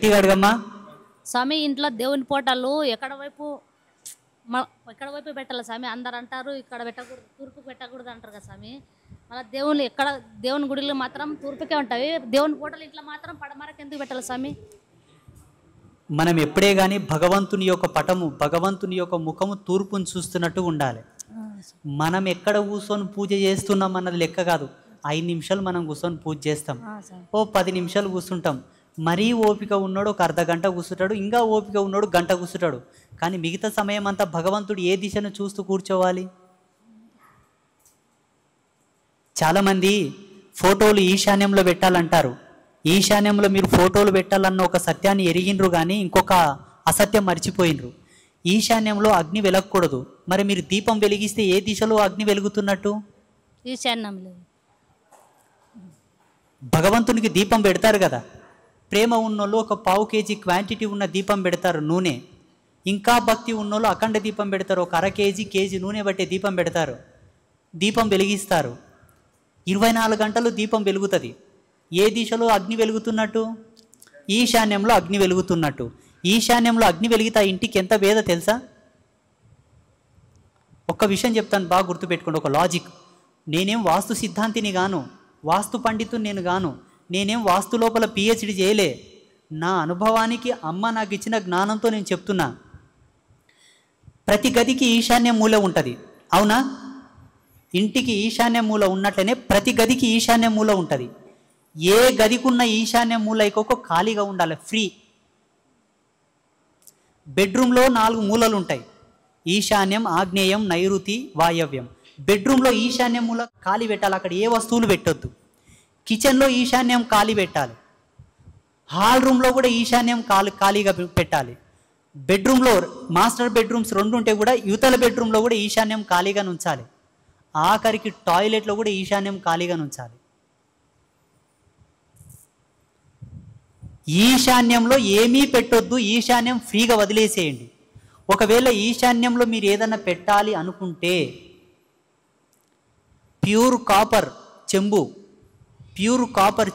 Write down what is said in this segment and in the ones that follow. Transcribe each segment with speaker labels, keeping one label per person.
Speaker 1: గట్టిగా అడగమ్మా.
Speaker 2: స్వామి ఇంట్లో దేవుని ఫోటోలు ఎక్కడ వైపు పెట్టాలి స్వామి? అందరు అంటారు ఇక్కడ పెట్టకూడదు, తూర్పు పెట్టకూడదు అంటారు కదా స్వామి. మళ్ళీ దేవుని గుడిలో మాత్రం తూర్పుకే ఉంటాయి, దేవుని ఫోటోలు ఇంట్లో మాత్రం పడమరకు ఎందుకు పెట్టాలి స్వామి?
Speaker 1: మనం ఎప్పుడే కానీ భగవంతుని యొక్క పటము, భగవంతుని యొక్క ముఖము తూర్పును చూస్తున్నట్టు ఉండాలి. మనం ఎక్కడ కూర్చొని పూజ చేస్తున్నాం అన్నది లెక్క కాదు. 5 నిమిషాలు మనం కూర్చొని పూజ చేస్తాం, ఓ 10 నిమిషాలు కూర్చుంటాం. మరీ ఓపిక ఉన్నాడు ఒక అర్ధ గంట కూర్చుంటాడు, ఇంకా ఓపిక ఉన్నాడు గంట కూర్చుంటాడు. కానీ మిగతా సమయం అంతా భగవంతుడు ఏ దిశను చూస్తూ కూర్చోవాలి? చాలామంది ఫోటోలు ఈశాన్యంలో పెట్టాలంటారు. ఈశాన్యంలో మీరు ఫోటోలు పెట్టాలన్న ఒక సత్యాన్ని ఎరిగినరు, కానీ ఇంకొక అసత్యం మర్చిపోయినరు. ఈశాన్యంలో అగ్ని వెలగకూడదు. మరి మీరు దీపం వెలిగిస్తే ఏ దిశలో అగ్ని వెలుగుతున్నట్టు?
Speaker 2: ఈశాన్యంలో.
Speaker 1: భగవంతునికి దీపం పెడతారు కదా, ప్రేమ ఉన్నోళ్ళు ఒక 1/4 kg క్వాంటిటీ ఉన్న దీపం పెడతారు నూనె. ఇంకా భక్తి ఉన్నోళ్ళు అఖండ దీపం పెడతారు, ఒక 1/2 కేజీ నూనె బట్టే దీపం పెడతారు, దీపం వెలిగిస్తారు. 24 గంటలు దీపం వెలుగుతుంది. ఏ దిశలో అగ్ని వెలుగుతున్నట్టు? ఈశాన్యంలో అగ్ని వెలుగుతున్నట్టు. ఈశాన్యంలో అగ్ని వెలిగితే ఆ ఇంటికి ఎంత వేద తెలుసా? ఒక్క విషయం చెప్తాను, బాగా గుర్తుపెట్టుకోండి, ఒక లాజిక్. నేనేం వాస్తు సిద్ధాంతిని గాను, వాస్తు పండితుని నేను గాను, నేనేం వాస్తు లోపల పిహెచ్డి చేయలే. నా అనుభవానికి అమ్మ నాకు ఇచ్చిన జ్ఞానంతో నేను చెప్తున్నా. ప్రతి గదికి ఈశాన్య మూల ఉంటుంది, అవునా? ఇంటికి ఈశాన్య మూల ఉన్నట్లనే ప్రతి గదికి ఈశాన్య మూల ఉంటుంది. ఏ గదికున్న ఈశాన్య మూల ఇంకొక ఖాళీగా ఉండాలి, ఫ్రీ. బెడ్రూమ్లో 4 మూలలు ఉంటాయి, ఈశాన్యం, ఆగ్నేయం, నైరుతి, వాయవ్యం. బెడ్రూమ్లో ఈశాన్యం మూల ఖాళీ పెట్టాలి, అక్కడ ఏ వస్తువులు పెట్టొద్దు. కిచెన్లో ఈశాన్యం ఖాళీ పెట్టాలి. హాల్ రూమ్లో కూడా ఈశాన్యం ఖాళీగా పెట్టాలి. బెడ్రూమ్లో మాస్టర్ బెడ్రూమ్స్ 2 ఉంటే కూడా యువతల బెడ్రూమ్లో కూడా ఈశాన్యం ఖాళీగా ఉంచాలి. ఆఖరికి టాయిలెట్లో కూడా ఈశాన్యం ఖాళీగా ఉంచాలి. ఈశాన్యంలో ఏమీ పెట్టొద్దు, ఈశాన్యం ఫ్రీగా వదిలేసేయండి. ఒకవేళ ఈశాన్యంలో మీరు ఏదన్నా పెట్టాలి అనుకుంటే ప్యూర్ కాపర్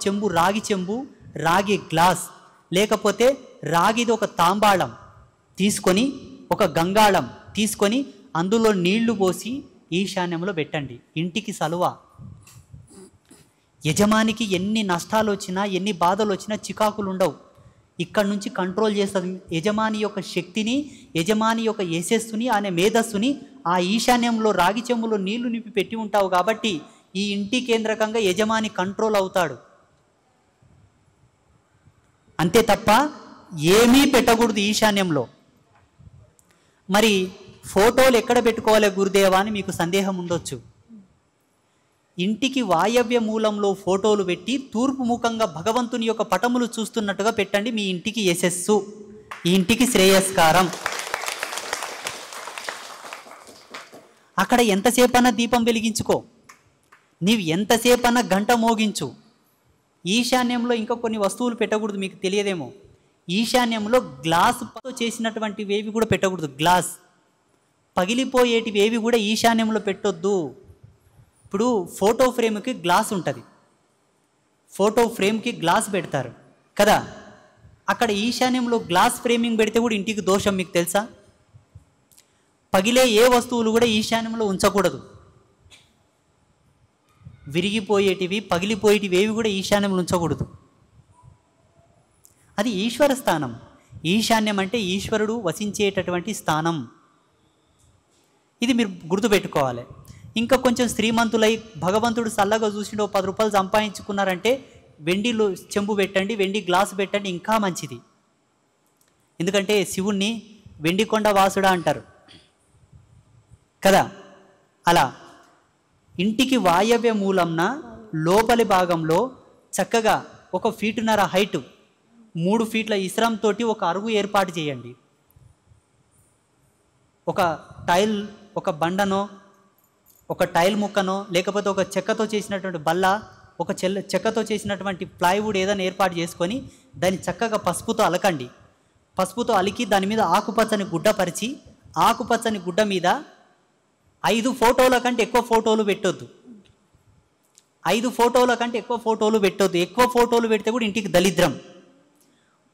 Speaker 1: చెంబు, రాగి చెంబు, రాగి గ్లాస్, లేకపోతే రాగిది ఒక తాంబాళం తీసుకొని, ఒక గంగాళం తీసుకొని అందులో నీళ్లు పోసి ఈశాన్యంలో పెట్టండి. ఇంటికి సలువ. యజమానికి ఎన్ని నష్టాలు వచ్చినా, ఎన్ని బాధలు వచ్చినా చికాకులు ఉండవు. ఇక్కడ నుంచి కంట్రోల్ చేస్తుంది యజమాని యొక్క శక్తిని, యజమాని యొక్క యశస్సుని, ఆయన మేధస్సుని. ఆ ఈశాన్యంలో రాగి చెంబులో నీళ్లు నింపి పెట్టి ఉంటావు కాబట్టి ఈ ఇంటి కేంద్రకంగా యజమాని కంట్రోల్ అవుతాడు. అంతే తప్ప ఏమీ పెట్టకూడదు ఈశాన్యంలో. మరి ఫోటోలు ఎక్కడ పెట్టుకోవాలి గురుదేవా అని మీకు సందేహం ఉండొచ్చు. ఇంటికి వాయవ్య మూలంలో ఫోటోలు పెట్టి తూర్పు ముఖంగా భగవంతుని యొక్క పటములు చూస్తున్నట్టుగా పెట్టండి. మీ ఇంటికి యశస్సు, ఈ ఇంటికి శ్రేయస్కారం. అక్కడ ఎంతసేపన్నా దీపం వెలిగించుకో, నీవు ఎంతసేపన్నా గంట మోగించు. ఈశాన్యంలో ఇంకా కొన్ని వస్తువులు పెట్టకూడదు, మీకు తెలియదేమో. ఈశాన్యంలో గ్లాసుతో చేసినటువంటివి ఏవి కూడా పెట్టకూడదు. గ్లాస్ పగిలిపోయేటివి ఏవి కూడా ఈశాన్యంలో పెట్టొద్దు. ఇప్పుడు ఫోటో ఫ్రేమ్కి గ్లాస్ ఉంటుంది, ఫోటో ఫ్రేమ్కి గ్లాస్ పెడతారు కదా, అక్కడ ఈశాన్యంలో గ్లాస్ ఫ్రేమింగ్ పెడితే కూడా ఇంటికి దోషం, మీకు తెలుసా? పగిలే ఏ వస్తువులు కూడా ఈశాన్యంలో ఉంచకూడదు. విరిగిపోయేటివి, పగిలిపోయేటివి ఏవి కూడా ఈశాన్యంలో ఉంచకూడదు. అది ఈశ్వర స్థానం. ఈశాన్యం అంటే ఈశ్వరుడు వసించేటటువంటి స్థానం. ఇది మీరు గుర్తుపెట్టుకోవాలి. ఇంకా కొంచెం శ్రీమంతులై భగవంతుడు చల్లగా చూసిండు 10 రూపాయలు సంపాదించుకున్నారంటే వెండిలో చెంబు పెట్టండి, వెండి గ్లాసు పెట్టండి, ఇంకా మంచిది. ఎందుకంటే శివుణ్ణి వెండికొండ వాసుడా అంటారు కదా. అలా ఇంటికి వాయవ్య మూలంన లోపలి భాగంలో చక్కగా 1.5 ఫీట్ హైట్, 3 ఫీట్ల ఇస్రాంతో ఒక అరుగు ఏర్పాటు చేయండి. ఒక టైల్, ఒక బండనో, ఒక టైల్ ముక్కనో, లేకపోతే ఒక చెక్కతో చేసినటువంటి బల్ల, ఒక చెక్కతో చేసినటువంటి ప్లైవుడ్ ఏదైనా ఏర్పాటు చేసుకొని దాన్ని చక్కగా పసుపుతో అలకండి. పసుపుతో అలికి దాని మీద ఆకుపచ్చని గుడ్డ పరిచి, ఆకుపచ్చని గుడ్డ మీద 5 ఫోటోల కంటే ఎక్కువ ఫోటోలు పెట్టొద్దు. 5 ఫోటోల కంటే ఎక్కువ ఫోటోలు పెట్టొద్దు. ఎక్కువ ఫోటోలు పెడితే కూడా ఇంటికి దరిద్రం.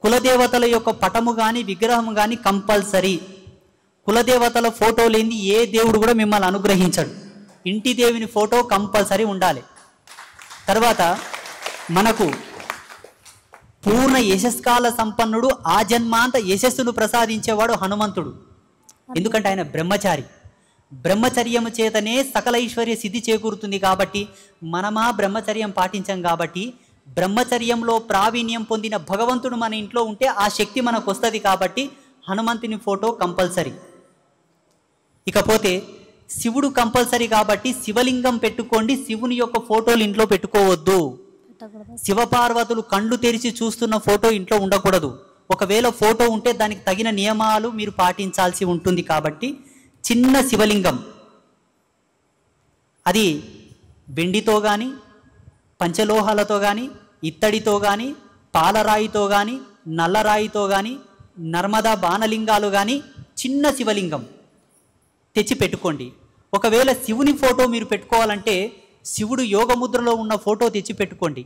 Speaker 1: కులదేవతల యొక్క పటము కానీ విగ్రహం కానీ కంపల్సరీ. కులదేవతల ఫోటో లేని ఏ దేవుడు కూడా మిమ్మల్ని అనుగ్రహించడు. ఇంటి దేవుని ఫోటో కంపల్సరీ ఉండాలి. తర్వాత మనకు పూర్ణ యశస్కాల సంపన్నుడు, ఆ జన్మాంత యశస్సును ప్రసాదించేవాడు హనుమంతుడు. ఎందుకంటే ఆయన బ్రహ్మచారి. బ్రహ్మచర్యము చేతనే సకల ఐశ్వర్య సిద్ధి చేకూరుతుంది. కాబట్టి మనమా బ్రహ్మచర్యం పాటించాం కాబట్టి బ్రహ్మచర్యంలో ప్రావీణ్యం పొందిన భగవంతుడు మన ఇంట్లో ఉంటే ఆ శక్తి మనకు వస్తుంది. కాబట్టి హనుమంతుని ఫోటో కంపల్సరీ. ఇకపోతే శివుడు కంపల్సరీ కాబట్టి శివలింగం పెట్టుకోండి. శివుని యొక్క ఫోటోలు ఇంట్లో పెట్టుకోవద్దు. శివపార్వతులు కళ్ళు తెరిచి చూస్తున్న ఫోటో ఇంట్లో ఉండకూడదు. ఒకవేళ ఫోటో ఉంటే దానికి తగిన నియమాలు మీరు పాటించాల్సి ఉంటుంది. కాబట్టి చిన్న శివలింగం, అది వెండితో కానీ పంచలోహాలతో కానీ ఇత్తడితో కానీ పాలరాయితో కానీ నల్లరాయితో కానీ నర్మదా బాణలింగాలు కానీ చిన్న శివలింగం తెచ్చి పెట్టుకోండి. ఒకవేళ శివుని ఫోటో మీరు పెట్టుకోవాలంటే శివుడు యోగముద్రలో ఉన్న ఫోటో తెచ్చి పెట్టుకోండి.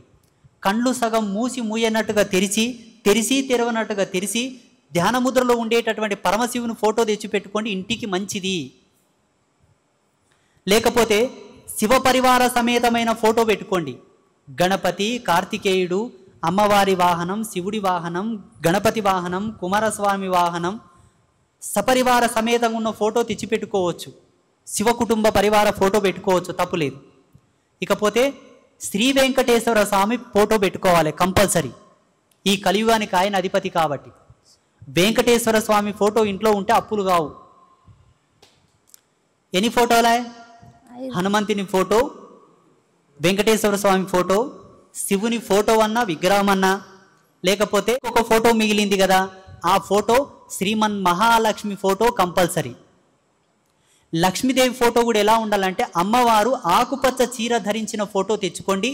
Speaker 1: కళ్ళు సగం మూసి మూయనట్టుగా తెరిచి, తెరిచి తెరవనట్టుగా తెరిచి ధ్యానముద్రలో ఉండేటటువంటి పరమశివుని ఫోటో తెచ్చి పెట్టుకోండి. ఇంటికి మంచిది. లేకపోతే శివ పరివార సమేతమైన ఫోటో పెట్టుకోండి. గణపతి, కార్తికేయుడు, అమ్మవారి వాహనం, శివుడి వాహనం, గణపతి వాహనం, కుమారస్వామి వాహనం, సపరివార సమేతంగా ఉన్న ఫోటో తెచ్చిపెట్టుకోవచ్చు. శివ కుటుంబ పరివార ఫోటో పెట్టుకోవచ్చు, తప్పులేదు. ఇకపోతే శ్రీ వెంకటేశ్వర స్వామి ఫోటో పెట్టుకోవాలి కంపల్సరీ. ఈ కలియుగానికి ఆయన అధిపతి కాబట్టి వెంకటేశ్వర స్వామి ఫోటో ఇంట్లో ఉంటే అప్పులు కావు. ఎన్ని ఫోటోలే? హనుమంతుని ఫోటో, వెంకటేశ్వర స్వామి ఫోటో, శివుని ఫోటో అన్నా విగ్రహం అన్నా, లేకపోతే ఒక ఫోటో మిగిలింది కదా, ఆ photo Shriman Mahalakshmi photo compulsory. Lakshmidevi photo కూడా ఎలా ఉండాలంటే అమ్మవారు ఆకుపచ్చ చీర ధరించిన ఫోటో తెచ్చుకోండి.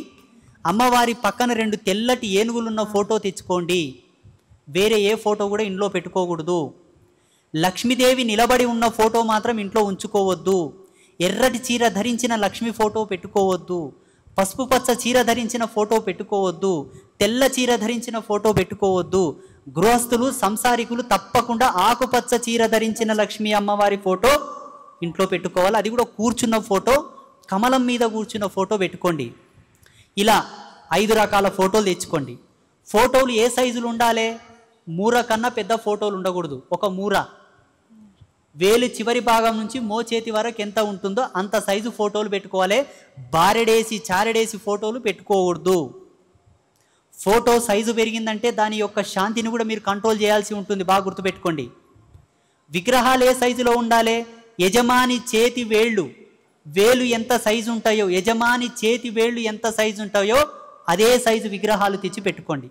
Speaker 1: అమ్మవారి పక్కన 2 తెల్లటి ఏనుగులున్న ఫోటో తెచ్చుకోండి. వేరే ఏ ఫోటో కూడా ఇంట్లో పెట్టుకోకూడదు. లక్ష్మీదేవి నిలబడి ఉన్న ఫోటో మాత్రం ఇంట్లో ఉంచుకోవద్దు. ఎర్రటి చీర ధరించిన లక్ష్మీ ఫోటో పెట్టుకోవద్దు. పసుపు పచ్చ చీర ధరించిన ఫోటో పెట్టుకోవద్దు. తెల్ల చీర ధరించిన ఫోటో పెట్టుకోవద్దు. గృహస్థులు, సంసారికులు తప్పకుండా ఆకుపచ్చ చీర ధరించిన లక్ష్మీ అమ్మవారి ఫోటో ఇంట్లో పెట్టుకోవాలి. అది కూడా కూర్చున్న ఫోటో, కమలం మీద కూర్చున్న ఫోటో పెట్టుకోండి. ఇలా 5 రకాల ఫోటోలు తెచ్చుకోండి. ఫోటోలు ఏ సైజులు ఉండాలి? మూర కన్నా పెద్ద ఫోటోలు ఉండకూడదు. ఒక మూర, వేలు చివరి భాగం నుంచి మోచేతి వరకు ఎంత ఉంటుందో అంత సైజు ఫోటోలు పెట్టుకోవాలి. బారెడేసి చారెడేసి ఫోటోలు పెట్టుకోకూడదు. ఫోటో సైజు పెరిగిందంటే దాని యొక్క శాంతిని కూడా మీరు కంట్రోల్ చేయాల్సి ఉంటుంది. బాగా గుర్తుపెట్టుకోండి. విగ్రహాలు ఏ సైజులో ఉండాలి? యజమాని చేతి వేళ్ళు ఎంత సైజు ఉంటాయో, యజమాని చేతి వేళ్ళు ఎంత సైజు ఉంటాయో అదే సైజు విగ్రహాలు తెచ్చి పెట్టుకోండి.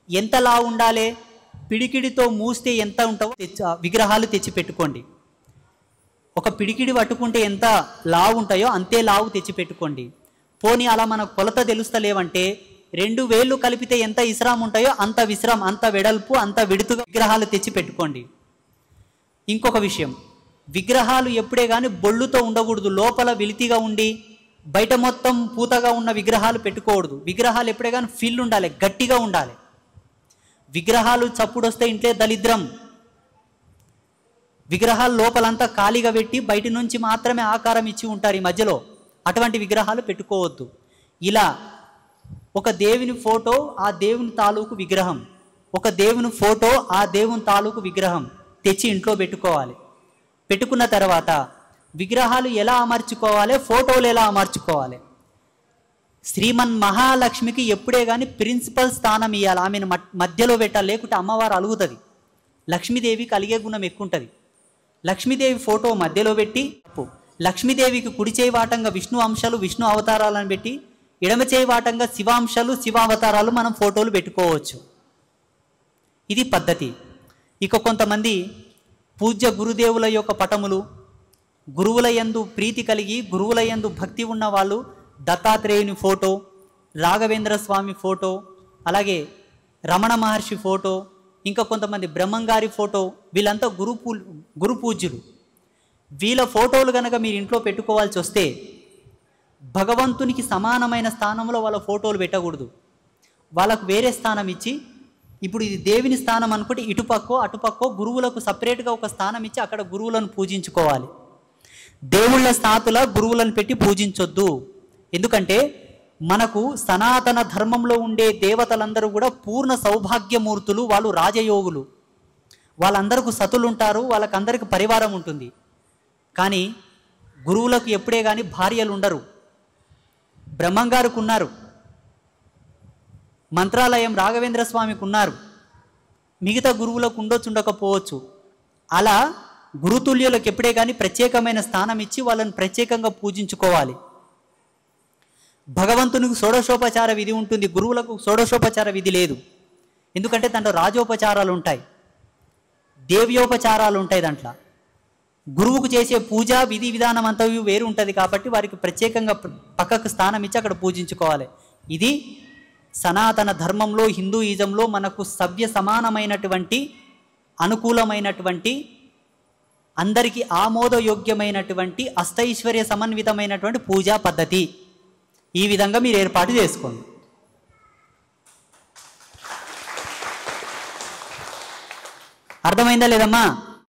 Speaker 1: ఎంతలా ఉండాలి? పిడికిడితో మూస్తే ఎంత ఉంటావో విగ్రహాలు తెచ్చి పెట్టుకోండి. ఒక పిడికిడి పట్టుకుంటే ఎంత లావు ఉంటాయో అంతే లావు తెచ్చి పెట్టుకోండి. పోనీ అలా మన కొలత తెలుస్తలేవంటే 2 వేళ్ళు కలిపితే ఎంత విశ్రామం ఉంటాయో అంత విశ్రామం, అంత వెడల్పు, అంత విడుతుగా విగ్రహాలు తెచ్చి పెట్టుకోండి. ఇంకొక విషయం, విగ్రహాలు ఎప్పుడే కానీ బొళ్ళుతో ఉండకూడదు. లోపల వెలితిగా ఉండి బయట మొత్తం పూతగా ఉన్న విగ్రహాలు పెట్టుకోకూడదు. విగ్రహాలు ఎప్పుడే కానీ ఫిల్ ఉండాలి, గట్టిగా ఉండాలి. విగ్రహాలు చప్పుడు వస్తే ఇంట్లో దరిద్రం. విగ్రహాలు లోపలంతా ఖాళీగా పెట్టి బయట నుంచి మాత్రమే ఆకారం ఇచ్చి ఉంటారు ఈ మధ్యలో. అటువంటి విగ్రహాలు పెట్టుకోవద్దు. ఇలా ఒక దేవుని ఫోటో, ఆ దేవుని తాలూకు విగ్రహం, ఒక దేవుని ఫోటో, ఆ దేవుని తాలూకు విగ్రహం తెచ్చి ఇంట్లో పెట్టుకోవాలి. పెట్టుకున్న తర్వాత విగ్రహాలు ఎలా అమర్చుకోవాలి, ఫోటోలు ఎలా అమర్చుకోవాలి? శ్రీమన్ మహాలక్ష్మికి ఎప్పుడే కానీ ప్రిన్సిపల్ స్థానం ఇవ్వాలి. ఆమెను మధ్యలో పెట్టాలి, లేకుంటే అమ్మవారు అలుగుతుంది. లక్ష్మీదేవికి అలిగే గుణం ఎక్కువ ఉంటుంది. లక్ష్మీదేవి ఫోటో మధ్యలో పెట్టి, లక్ష్మీదేవికి కుడి చేయి వాటంగా విష్ణు అంశాలు, విష్ణు అవతారాలను పెట్టి, ఎడమ చేయి వాటంగా శివాంశాలు, శివావతారాలు మనం ఫోటోలు పెట్టుకోవచ్చు. ఇది పద్ధతి. ఇక కొంతమంది పూజ్య గురుదేవుల యొక్క పటములు, గురువుల యందు ప్రీతి కలిగి గురువుల యందు భక్తి ఉన్న వాళ్ళు దత్తాత్రేయుని ఫోటో, రాఘవేంద్ర స్వామి ఫోటో, అలాగే రమణ మహర్షి ఫోటో, ఇంకా కొంతమంది బ్రహ్మంగారి ఫోటో, వీళ్ళంతా గురు పూజ్యులు. వీళ్ళ ఫోటోలు కనుక మీరు ఇంట్లో పెట్టుకోవాల్సి వస్తే భగవంతునికి సమానమైన స్థానంలో వాళ్ళ ఫోటోలు పెట్టకూడదు. వాళ్ళకు వేరే స్థానం ఇచ్చి ఇప్పుడు ఇది దేవుని స్థానం అనుకుంటే ఇటుపక్కో అటుపక్కో గురువులకు సపరేట్గా ఒక స్థానం ఇచ్చి అక్కడ గురువులను పూజించుకోవాలి. దేవుళ్ళ స్థాతుల గురువులను పెట్టి పూజించొద్దు. ఎందుకంటే మనకు సనాతన ధర్మంలో ఉండే దేవతలందరూ కూడా పూర్ణ సౌభాగ్యమూర్తులు, వాళ్ళు రాజయోగులు, వాళ్ళందరికీ సతులు ఉంటారు, వాళ్ళకందరికి పరివారం ఉంటుంది. కానీ గురువులకు ఎప్పుడే కానీ భార్యలు ఉండరు. బ్రహ్మంగారికి ఉన్నారు, మంత్రాలయం రాఘవేంద్ర స్వామికి ఉన్నారు, మిగతా గురువులకు ఉండకపోవచ్చు. అలా గురుతుల్యులకు ఎప్పుడే కానీ ప్రత్యేకమైన స్థానం ఇచ్చి వాళ్ళని ప్రత్యేకంగా పూజించుకోవాలి. భగవంతునికి షోడశోపచార విధి ఉంటుంది, గురువులకు షోడశోపచార విధి లేదు. ఎందుకంటే దాంట్లో రాజోపచారాలు ఉంటాయి, దేవ్యోపచారాలు ఉంటాయి. దాంట్లో గురువుకు చేసే పూజ విధి విధానం అంతా వేరు ఉంటుంది. కాబట్టి వారికి ప్రత్యేకంగా పక్కకు స్థానం ఇచ్చి అక్కడ పూజించుకోవాలి. ఇది సనాతన ధర్మంలో, హిందూయిజంలో మనకు సవ్య సమానమైనటువంటి, అనుకూలమైనటువంటి, అందరికీ ఆమోదయోగ్యమైనటువంటి, అష్టైశ్వర్య సమన్వితమైనటువంటి పూజా పద్ధతి. ఈ విధంగా మీరు ఏర్పాటు చేసుకోండి. అర్థమైందా లేదమ్మా?